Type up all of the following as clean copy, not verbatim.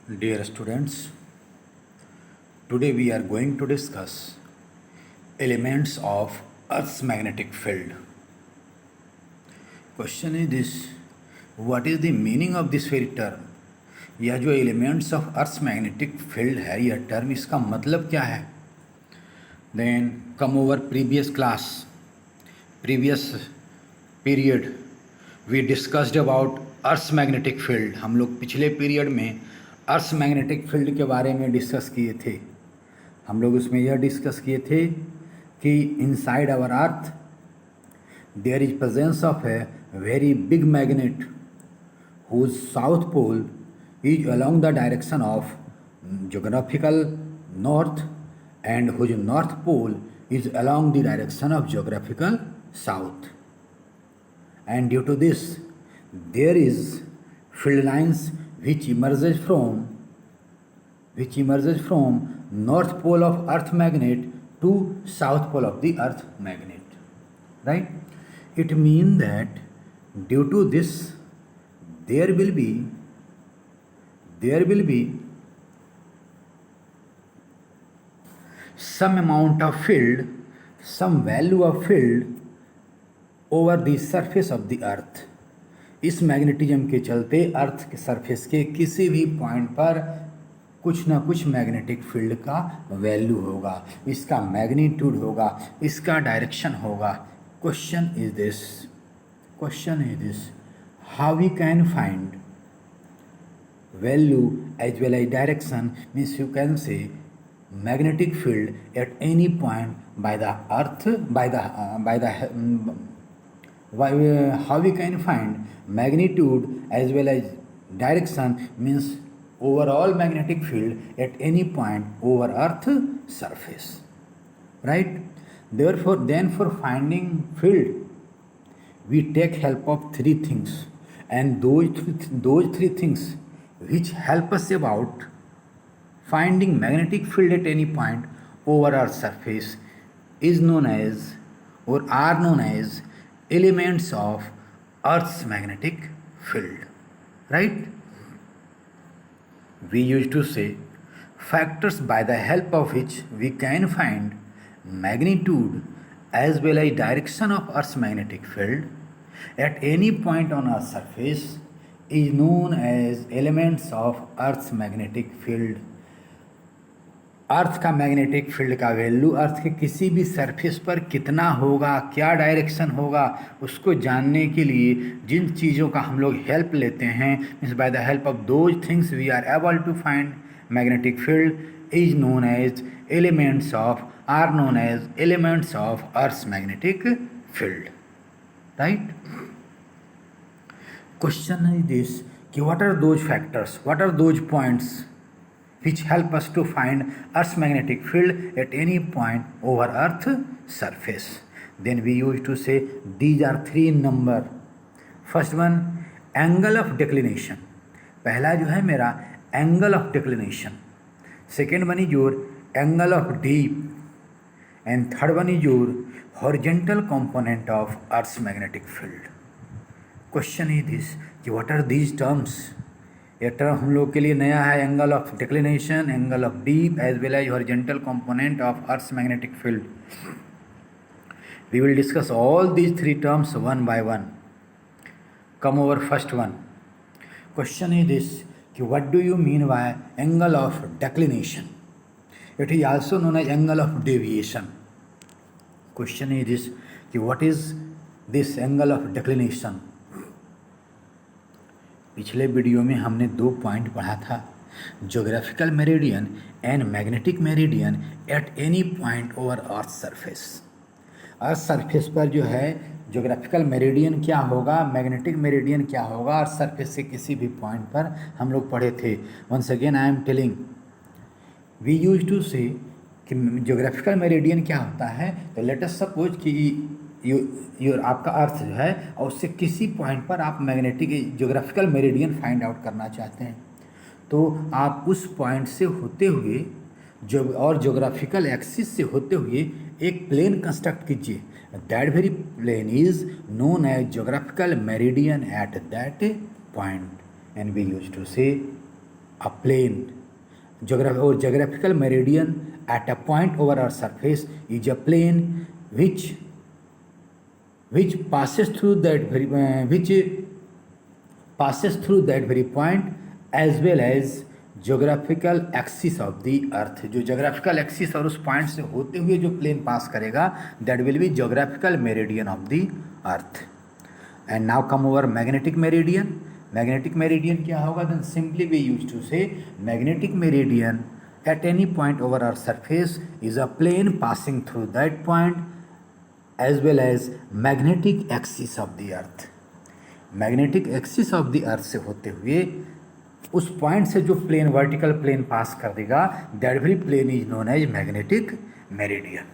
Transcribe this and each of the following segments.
Dear students, today we are going to discuss elements of Earth's magnetic field. Question is this: what is the meaning of this very term? यह जो elements of Earth's magnetic field है, यह term इसका मतलब क्या है? Then come over previous class, previous period, we discussed about Earth's magnetic field. हम लोग पिछले पीरियड में अर्थ मैग्नेटिक फील्ड के बारे में डिस्कस किए थे. हम लोग उसमें यह डिस्कस किए थे कि inside our earth there is presence of a very big magnet whose south pole is along the direction of geographical north and whose north pole is along the direction of geographical south. And due to this, there is field lines which emerges from north pole of earth magnet to south pole of the earth magnet, right? It means that due to this there will be some amount of field, some value of field over the surface of the earth. इस magnetism के चलते अर्थ के surface के किसी भी point पर कुछ ना कुछ मैग्नेटिक फील्ड का वैल्यू होगा, इसका मैग्नीट्यूड होगा, इसका डायरेक्शन होगा. Question is this how we can find value as well as direction. Means you can say magnetic field at any point by the earth how we can find magnitude as well as direction, means overall magnetic field at any point over earth surface, right? Therefore then for finding field we take help of three things, and those three things which help us about finding magnetic field at any point over earth surface is known as or are known as elements of earth's magnetic field, right? We used to say factors by the help of which we can find magnitude as well as direction of earth's magnetic field at any point on earth's surface is known as elements of earth's magnetic field. अर्थ का magnetic field का value अर्थ के किसी भी surface पर कितना होगा, क्या direction होगा, उसको जानने के लिए जिन चीज़ों का हम लोग हेल्प लेते हैं, means by the help of those things we are able to find magnetic field is known as elements of earth's magnetic field, right? Question is this कि what are those factors, what are those points which help us to find Earth's magnetic field at any point over Earth surface. Then we used to say these are three in number. First one, angle of declination. पहला जो है मेरा angle of declination. Second one is your angle of dip. And third one is your horizontal component of Earth's magnetic field. Question is this कि what are these terms? ये term हम लोग के लिए नया है. Angle of declination, angle of dip as well as horizontal component of earth's magnetic field. We will discuss all these three terms one by one. Come over first one. Question is this कि what do you mean by angle of declination? It is also known as angle of deviation. Question is this कि what is this angle of declination? पिछले video में हमने 2 point पढ़ा था, geographical meridian and magnetic meridian at any point over earth surface. Earth surface पर जो है geographical meridian क्या होगा, मैग्नेटिक मेरिडियन क्या होगा, अर्थ सरफेस से किसी भी पॉइंट पर हम लोग पढ़े थे. Once again I am telling, we use to say कि ज्योग्राफिकल मेरिडियन क्या होता है. तो लेट अस सपोज कि आपका अर्थ जो है और उससे किसी पॉइंट पर आप magnetic geographical meridian find out करना चाहते हैं, तो आप उस पॉइंट से होते हुए और ज्योग्राफिकल एक्सिस से होते हुए एक प्लेन कंस्ट्रक्ट कीजिए. That very plane is known as geographical meridian at that point. And we use to say a plane. Geographical meridian at a point over Earth's surface is a plane which passes through that very point, as well as geographical axis of the earth. जो geographical axis और उस point से होते हुए जो plane pass करेगा, that will be geographical meridian of the earth. And now come over magnetic meridian. Magnetic meridian क्या होगा? Then simply we used to say magnetic meridian at any point over our surface is a plane passing through that point, as well as magnetic axis of the earth. Magnetic axis of the earth से होते हुए उस point से जो plane vertical plane पास कर देगा, that very plane is known as magnetic meridian,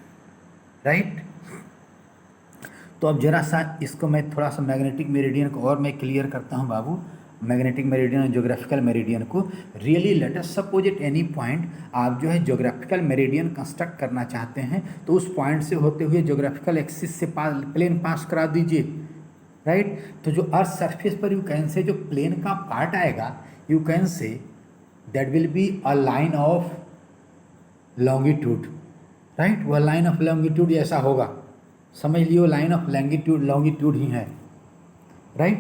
right. तो अब जरा सा इसको मैं थोड़ा सा मैग्नेटिक मेरिडियन को और मैं क्लियर करता हूँ बाबू. मैग्नेटिक मेरिडियन और ज्योग्राफिकल मेरिडियन को really late us suppose eight any point आप जो है ज्योग्राफिकल मेरिडियन कंस्ट्रक्ट करना चाहते हैं, तो उस पॉइंट से होते हुए ज्योग्राफिकल एक्सिस से प्लेन पास करा दीजिए, राइट. तो जो अर्थ सरफेस पर यू कैन से जो प्लेन का पार्ट आएगा, you can say that will be a line of longitude, right. वह line of longitude ऐसा होगा, समझ लियो line of longitude ही है, right.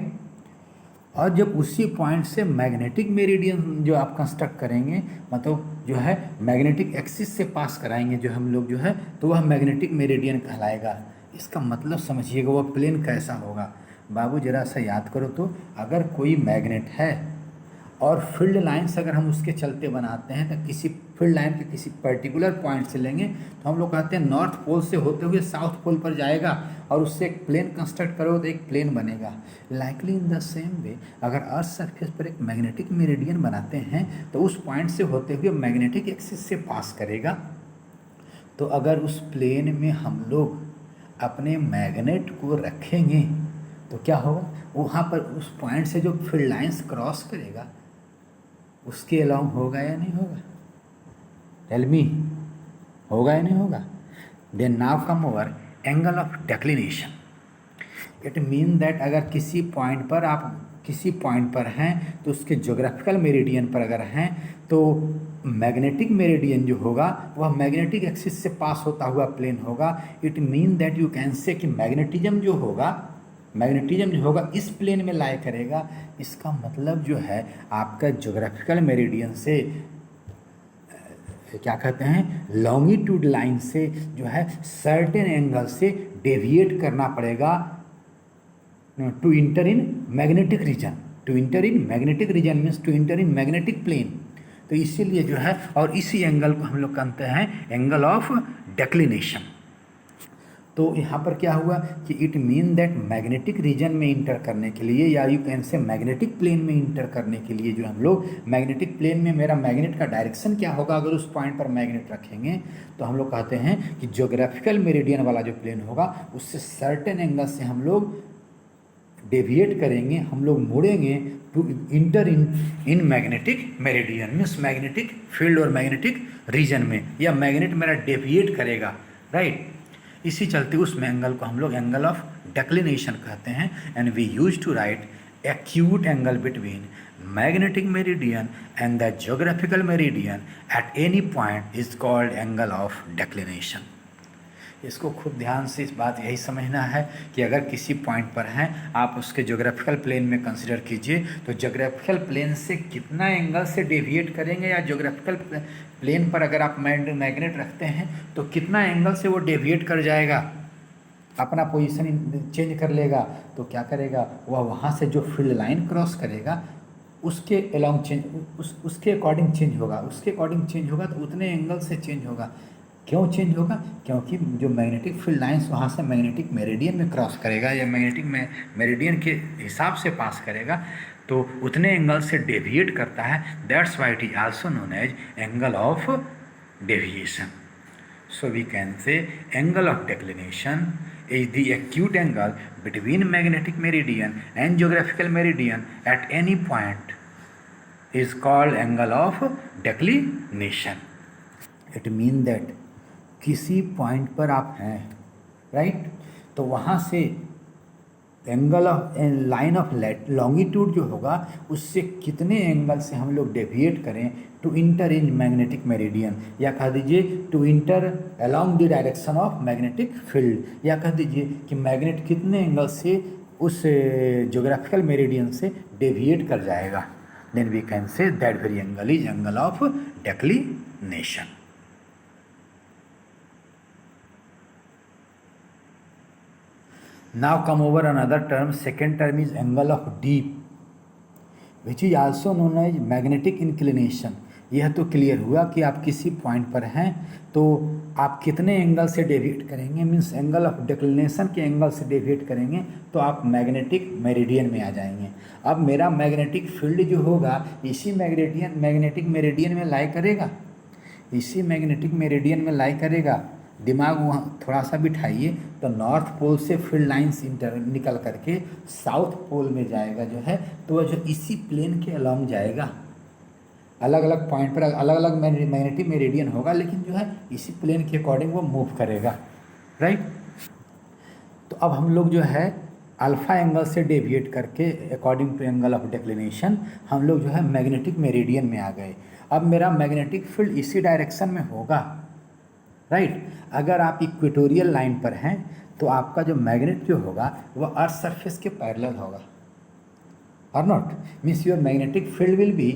और जब उसी पॉइंट से मैग्नेटिक मेरिडियन जो आप कंस्ट्रक्ट करेंगे, मतलब जो है मैग्नेटिक एक्सिस से पास कराएंगे जो हम लोग जो है, तो वह मैग्नेटिक मेरिडियन कहलाएगा. इसका मतलब समझिएगा वह प्लेन कैसा होगा. बाबू जरा सा याद करो तो, अगर कोई मैग्नेट है और फील्ड लाइन्स अगर हम उसके चलते बनाते हैं, तो किसी फील्ड लाइन के किसी पर्टिकुलर पॉइंट से लेंगे, तो हम लोग कहते हैं नॉर्थ पोल से होते हुए साउथ पोल पर जाएगा और उससे एक प्लेन कंस्ट्रक्ट करो तो एक प्लेन बनेगा. Likely in the same way अगर अर्थ सरफेस पर एक मैग्नेटिक मेरिडियन बनाते हैं, तो उस पॉइंट से होते हुए मैग्नेटिक एक्सिस से पास करेगा. तो अगर उस प्लेन में हम लोग अपने मैग्नेट को रखेंगे तो क्या होगा, वहाँ पर उस पॉइंट से जो फील्ड लाइन्स क्रॉस करेगा उसके अलाउंग होगा या नहीं होगा? टेल मी, होगा या नहीं होगा? Then now come over angle of declination. It mean that अगर किसी पॉइंट पर आप किसी पॉइंट पर हैं, तो उसके ज्योग्राफिकल मेरिडियन पर अगर हैं, तो मैग्नेटिक मेरिडियन जो होगा वह मैग्नेटिक एक्सिस से पास होता हुआ प्लेन होगा. It mean that you can से कि मैग्नेटिज्म जो होगा इस प्लेन में लाई करेगा. इसका मतलब जो है आपका ज्योग्राफिकल मेरिडियन से क्या कहते हैं, लॉन्गिट्यूड लाइन से जो है सर्टेन एंगल से डेविएट करना पड़ेगा to enter in magnetic region. To enter in magnetic region means to enter in magnetic plane. तो इसीलिए जो है, और इसी एंगल को हम लोग कहते हैं एंगल ऑफ डेक्लिनेशन. तो यहाँ पर क्या हुआ कि it mean that magnetic region में इंटर करने के लिए, या you can say magnetic plane में इंटर करने के लिए, जो हम लोग मैग्नेटिक प्लेन में मेरा मैग्नेट का डायरेक्शन क्या होगा अगर उस पॉइंट पर मैग्नेट रखेंगे, तो हम लोग कहते हैं कि ज्योग्राफिकल मेरिडियन वाला जो प्लेन होगा उससे सर्टेन एंगल से हम लोग डेविएट करेंगे, हम लोग मुड़ेंगे to enter in magnetic meridian means magnetic field और मैग्नेटिक रीजन में, या मैग्नेट मेरा डेविएट करेगा, राइट. इसी चलते उस एंगल को हम लोग एंगल ऑफ डेक्लिनेशन कहते हैं. And we use to write acute angle between magnetic meridian and the geographical meridian at any point is called angle of declination. इसको खूब ध्यान से इस बात यही समझना है कि अगर किसी पॉइंट पर हैं आप उसके ज्योग्राफिकल प्लेन में कंसिडर कीजिए, तो ज्योग्राफिकल प्लेन से कितना एंगल से डेविएट करेंगे, या ज्योग्राफिकल प्लेन पर अगर आप मैग्नेट रखते हैं तो कितना एंगल से वो डेविएट कर जाएगा, अपना पोजीशन चेंज कर लेगा. तो क्या करेगा वह, वहाँ से जो फील्ड लाइन क्रॉस करेगा उसके अलोंग चेंज, उसके अकॉर्डिंग चेंज होगा, तो उतने एंगल से चेंज होगा. क्यों चेंज होगा? क्योंकि जो मैग्नेटिक फील्ड लाइंस वहाँ से मैग्नेटिक मेरिडियन में क्रॉस करेगा या मैग्नेटिक मेरिडियन के हिसाब से पास करेगा, तो उतने एंगल से डेविएट करता है. That's why it is also known as angle of deviation. So we can say angle of declination is the acute angle between magnetic meridian and geographical meridian at any point is called angle of declination. It means that किसी point पर आप हैं, right, तो वहाँ से angle of line of longitude जो होगा उससे कितने एंगल से हम लोग डेविएट करें to enter in magnetic meridian, या कह दीजिए to enter along the direction of magnetic field, या कह दीजिए कि मैग्नेट कितने एंगल से उस ज्योग्राफिकल मेरिडियन से डेविएट कर जाएगा। Then we can say that very angle is angle of declination. Now come over another term. Second term is angle of deep, which is also known as magnetic inclination. यह तो clear हुआ कि आप किसी point पर हैं तो आप कितने एंगल से डेविएट करेंगे, मीन्स एंगल ऑफ डिक्लिनेशन के एंगल से डेविएट करेंगे तो आप मैग्नेटिक मेरिडियन में आ जाएंगे। अब मेरा मैग्नेटिक फील्ड जो होगा इसी मैग्नेटिक मेरिडियन में लाई करेगा, इसी मैग्नेटिक मेरिडियन में लाई करेगा। दिमाग वहाँ थोड़ा सा बिठाइए तो नॉर्थ पोल से फील्ड लाइन्स निकल करके साउथ पोल में जाएगा जो है, तो वह जो इसी प्लेन के अलोंग जाएगा। अलग अलग पॉइंट पर अलग अलग मैग्नेटिक मेरिडियन होगा, लेकिन जो है इसी प्लेन के अकॉर्डिंग वो मूव करेगा, राइट। तो अब हम लोग जो है अल्फ़ा एंगल से डेविएट करके according to angle of declination हम लोग जो है मैग्नेटिक मेरिडियन में आ गए। अब मेरा मैग्नेटिक फील्ड इसी डायरेक्शन में होगा, राइट। अगर आप इक्वेटोरियल लाइन पर हैं तो आपका जो मैग्नेट जो होगा वह अर्थ सरफेस के पैरेलल होगा, और not means your magnetic field will be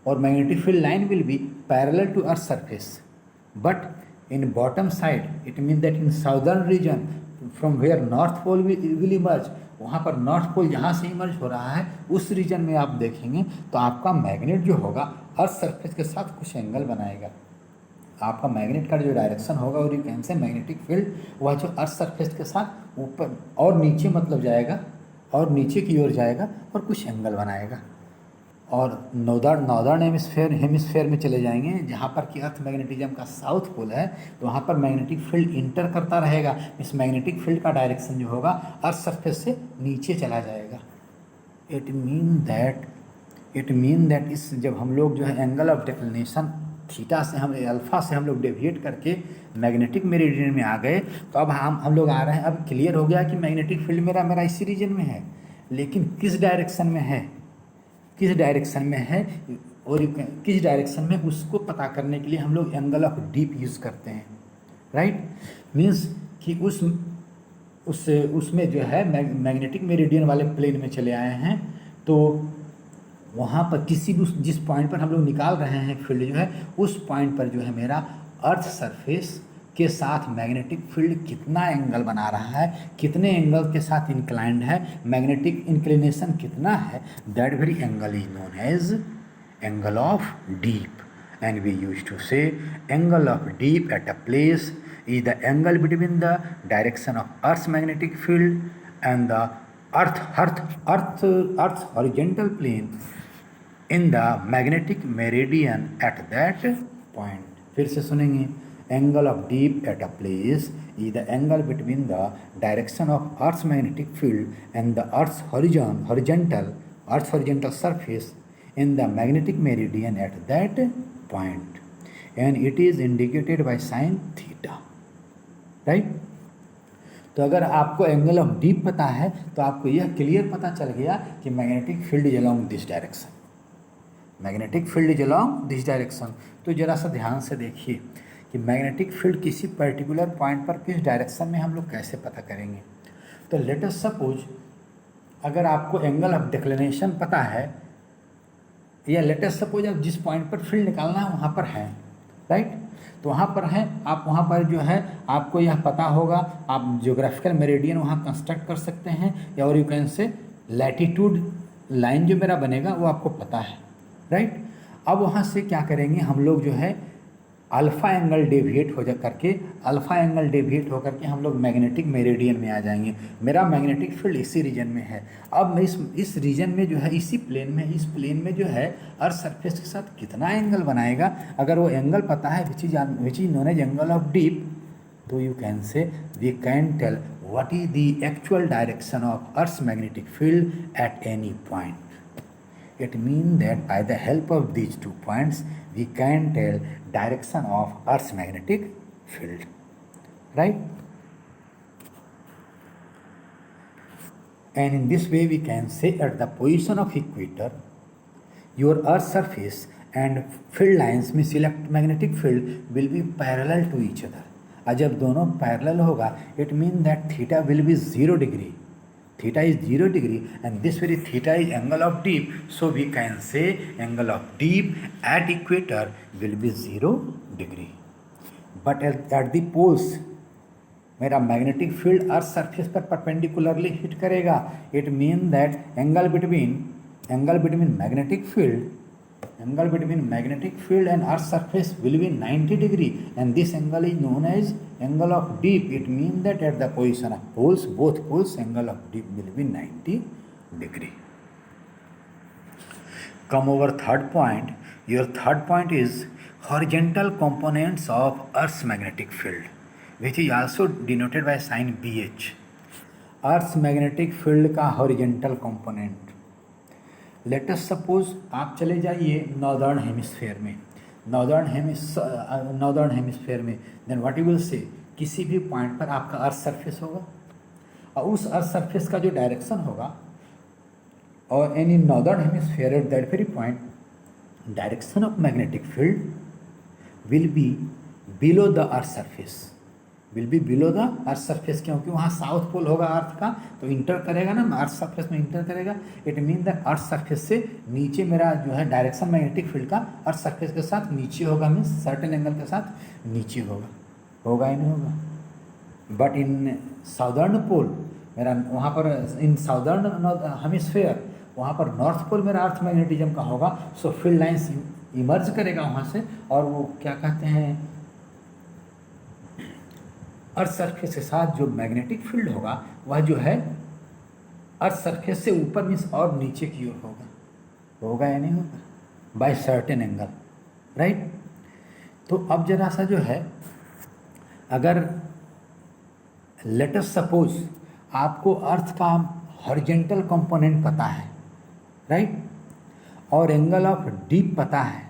और magnetic field line will be parallel to earth surface, but in bottom side it mean that in southern region from where north pole will emerge, वहाँ पर north pole जहाँ से emerge हो रहा है उस reason में आप देखेंगे तो आपका मैग्नेट जो होगा अर्थ सरफेस के साथ कुछ एंगल बनाएगा। आपका मैग्नेट का जो डायरेक्शन होगा और you can say magnetic field वह जो अर्थ सरफेस के साथ ऊपर और नीचे मतलब जाएगा और नीचे की ओर जाएगा और कुछ एंगल बनाएगा। और नॉर्दर्न हेमिस्फेयर में चले जाएंगे जहाँ पर कि अर्थ मैग्नेटिज्म का साउथ पोल है, तो वहाँ पर मैग्नेटिक फील्ड इंटर करता रहेगा। इस मैग्नेटिक फील्ड का डायरेक्शन जो होगा अर्थ सरफेस से नीचे चला जाएगा। इट मीन दैट इस जब हम लोग जो है एंगल ऑफ डिक्लिनेशन थीटा से हम अल्फ़ा से हम लोग डेविएट करके मैग्नेटिक मेरिडियन में आ गए, तो अब हम लोग आ रहे हैं। अब क्लियर हो गया कि मैग्नेटिक फील्ड मेरा इसी रीजन में है, लेकिन किस डायरेक्शन में है और किस डायरेक्शन में उसको पता करने के लिए हम लोग एंगल ऑफ डीप यूज़ करते हैं, राइट। मीन्स कि उसमें जो है मैग्नेटिक मेरिडियन वाले प्लेन में चले आए हैं, तो वहाँ पर किसी भी जिस पॉइंट पर हम लोग निकाल रहे हैं फील्ड जो है उस पॉइंट पर जो है मेरा अर्थ सरफेस के साथ मैग्नेटिक फील्ड कितना एंगल बना रहा है, कितने एंगल के साथ इंक्लाइंड है, मैग्नेटिक इंक्लिनेशन कितना है, that very angle is known as angle of dip. And we use to say angle of dip at a place is the angle between the direction of earth magnetic field and the earth's horizontal plane in the magnetic meridian at that point। फिर से सुनेंगे, angle of deep at a place is the angle between the direction of earth's magnetic field and the earth's horizontal surface in the magnetic meridian at that point, and it is indicated by sin theta, right। तो अगर आपको angle of dip पता है तो आपको यह clear पता चल गया कि magnetic field is along this direction, magnetic field is along this direction. तो जरा सा ध्यान से देखिए कि मैग्नेटिक फील्ड किसी पर्टिकुलर पॉइंट पर किस डायरेक्शन में हम लोग कैसे पता करेंगे। तो लेट अस सपोज अगर आपको एंगल ऑफ डिक्लिनेशन पता है, या लेट अस सपोज आप जिस पॉइंट पर फील्ड निकालना है वहाँ पर हैं, राइट। तो वहाँ पर हैं आप, वहाँ पर जो है आपको यह पता होगा, आप ज्योग्राफिकल मेरिडियन वहाँ कंस्ट्रक्ट कर सकते हैं, या और यू कैन से लैटिट्यूड लाइन जो मेरा बनेगा वो आपको पता है, राइट। अब वहाँ से क्या करेंगे हम लोग जो है अल्फ़ा एंगल डेविएट हो करके हम लोग मैग्नेटिक मेरिडियन में आ जाएंगे। मेरा मैग्नेटिक फील्ड इसी रीजन में है। अब मैं इस रीजन में जो है इसी प्लेन में, इस प्लेन में जो है अर्थ सरफेस के साथ कितना एंगल बनाएगा, अगर वो एंगल पता है which is known as angle of dip, तो you can say we can tell what is the actual direction of earth's magnetic field at any point. It means that by the help of these 2 points we can tell direction of Earth's magnetic field, right? And in this way we can say at the position of equator, your earth surface and field lines means electromagnetic field will be parallel to each other. और जब दोनों parallel होगा it means that theta will be 0 degree. Theta is 0 degree and this very theta is angle of dip. So we can say angle of dip at equator will be 0 degree. But at the poles मेरा magnetic field earth surface पर perpendicularly hit करेगा. It mean that angle between magnetic field and earth surface will be 90 degree and this angle is known as angle of dip. It mean that at the position of poles both poles angle of dip will be 90 degree. Come over third point. Your third point is horizontal components of Earth's magnetic field, which is also denoted by sign BH. Earth's magnetic field का horizontal component. Let us suppose आप चले जाइए northern hemisphere में, northern hemisphere में, then what you will say किसी भी point पर आपका अर्थ सरफेस होगा और उस अर्थ सरफेस का जो डायरेक्शन होगा और any northern hemisphere eight that very point direction of magnetic field will be below the earth surface, क्योंकि वहाँ साउथ पोल होगा अर्थ का, तो इंटर करेगा ना अर्थ सरफेस में इंटर करेगा. It mean that earth surface से नीचे मेरा जो है डायरेक्शन मैग्नेटिक फील्ड का अर्थ सरफेस के साथ नीचे होगा, मीन्स सर्टेन एंगल के साथ नीचे होगा या नहीं होगा. बट इन साउदर्न पोल मेरा वहाँ पर इन साउदर्न हेमिस्फेयर वहाँ पर नॉर्थ पोल मेरा अर्थ मैग्नेटिज्म का होगा. सो फील्ड लाइन्स इमर्ज करेगा वहाँ से और वो क्या कहते हैं अर्थ सरफेस के साथ जो मैग्नेटिक फील्ड होगा वह जो है अर्थ सरफेस से ऊपर मीन्स और नीचे की ओर होगा या नहीं होगा बाय सर्टेन एंगल, राइट. तो अब जरा सा जो है अगर लेट अस सपोज आपको अर्थ का हॉरिजॉन्टल कंपोनेंट पता है, राइट, और एंगल ऑफ डीप पता है,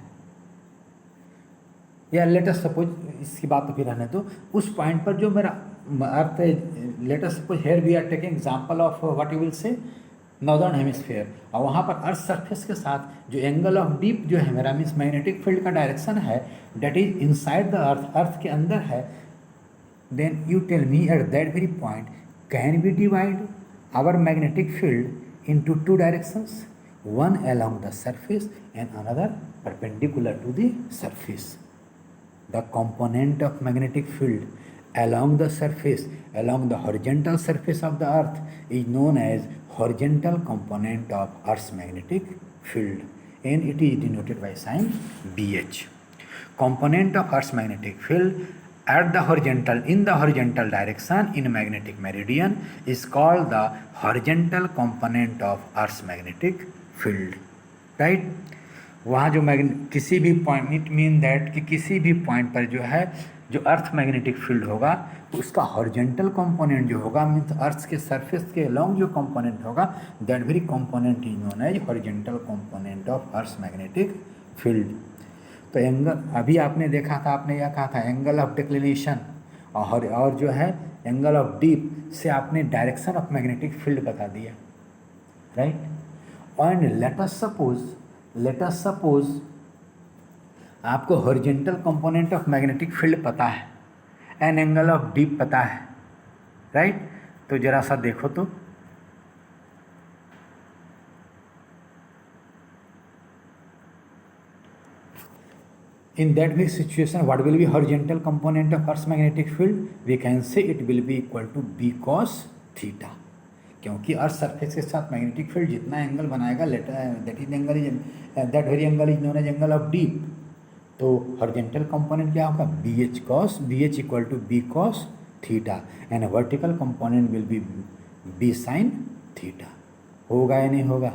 या लेट अस सपोज इसकी बात तो फिर रहने दो, उस पॉइंट पर जो मेरा earth let us suppose here we are taking example of what you will say northern hemisphere, और वहाँ पर अर्थ सरफेस के साथ जो एंगल ऑफ डीप जो है मेरा मीन्स मैग्नेटिक फील्ड का डायरेक्शन है that is inside the earth के अंदर है. Then you tell me at that very point can we divide our magnetic field into two directions, one along the surface and another perpendicular to the surface. The component of magnetic field along the surface, along the horizontal surface of the earth is known as horizontal component of Earth's magnetic field and it is denoted by sign BH. Component of Earth's magnetic field at the horizontal in the horizontal direction in magnetic meridian is called the horizontal component of Earth's magnetic field, right. वहाँ जो किसी भी point it mean that कि किसी भी point पर जो है जो अर्थ मैग्नेटिक फील्ड होगा उसका हॉरिजॉन्टल कंपोनेंट जो होगा मीन्स अर्थ के सरफेस के अलोंग जो कंपोनेंट होगा that very component is known as horizontal component of earth magnetic field. तो एंगल अभी आपने देखा था, आपने यह कहा था एंगल ऑफ डिक्लिनेशन और जो है एंगल ऑफ डीप से आपने डायरेक्शन ऑफ मैग्नेटिक फील्ड बता दिया, right. And let us suppose आपको horizontal component of magnetic field पता है एंड एंगल ऑफ डीप पता है, राइट. तो जरा सा देखो तो in that way situation what will be horizontal component of Earth's magnetic field? We can say it will be equal to b cos theta, क्योंकि अर्थ सरफेस के साथ मैग्नेटिक फील्ड जितना एंगल बनाएगा that very angle is known as angle of dip. तो horizontal component क्या होगा BH equal to b cos theta and vertical component will be b sin theta. होगा या नहीं होगा?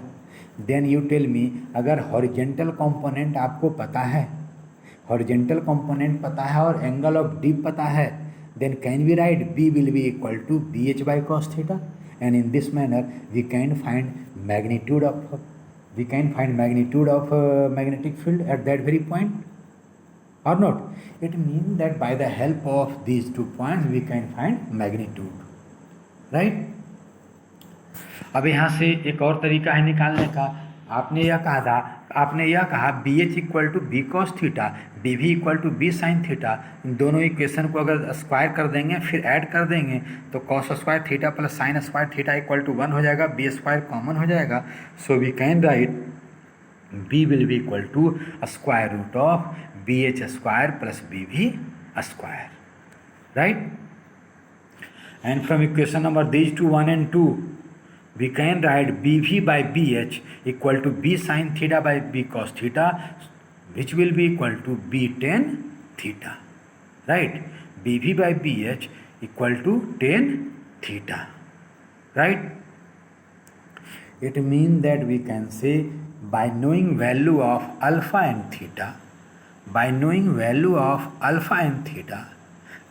देन यू टेल मी अगर हॉरिजॉन्टल कंपोनेंट आपको पता है, हॉरिजॉन्टल कंपोनेंट पता है और एंगल ऑफ डीप पता है, then can we write b will be equal to BH by cos theta. And in this manner we can find magnitude of magnetic field at that very point or not. It means that by the help of these 2 points we can find magnitude, right. अब यहाँ से एक और तरीका है निकालने का। आपने यह कहा B H equal to B cos theta, B V equal to B sine theta. इन दोनों इक्वेशन को अगर स्क्वायर कर देंगे फिर ऐड कर देंगे तो cos square theta plus sine square theta equal to 1 हो जाएगा, बी स्क्वायर कॉमन हो जाएगा। So we can write b will be equal to a square root of bh square plus bv square, right? And from equation number these two 1 and 2 we can write bv by bh equal to b sin theta by b cos theta, which will be equal to b tan theta, right? bv by bh equal to tan theta, right? It means that we can say by knowing value of alpha and theta,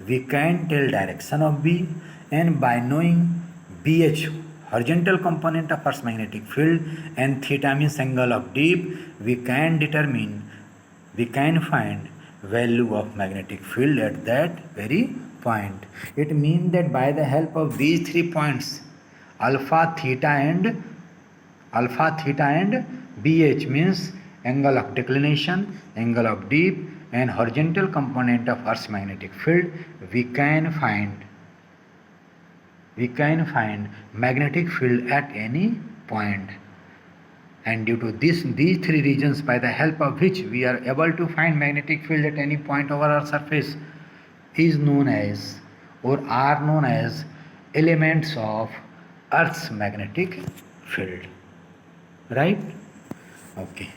we can tell direction of B, and by knowing BH horizontal component of Earth's magnetic field and theta means angle of dip, we can find value of magnetic field at that very point. It means that by the help of these 3 points, alpha, theta and BH means angle of declination, angle of dip and horizontal component of Earth's magnetic field, we can find magnetic field at any point. And due to these 3 regions, by the help of which we are able to find magnetic field at any point over our surface, is known as or are known as elements of Earth's magnetic field, right? Okay.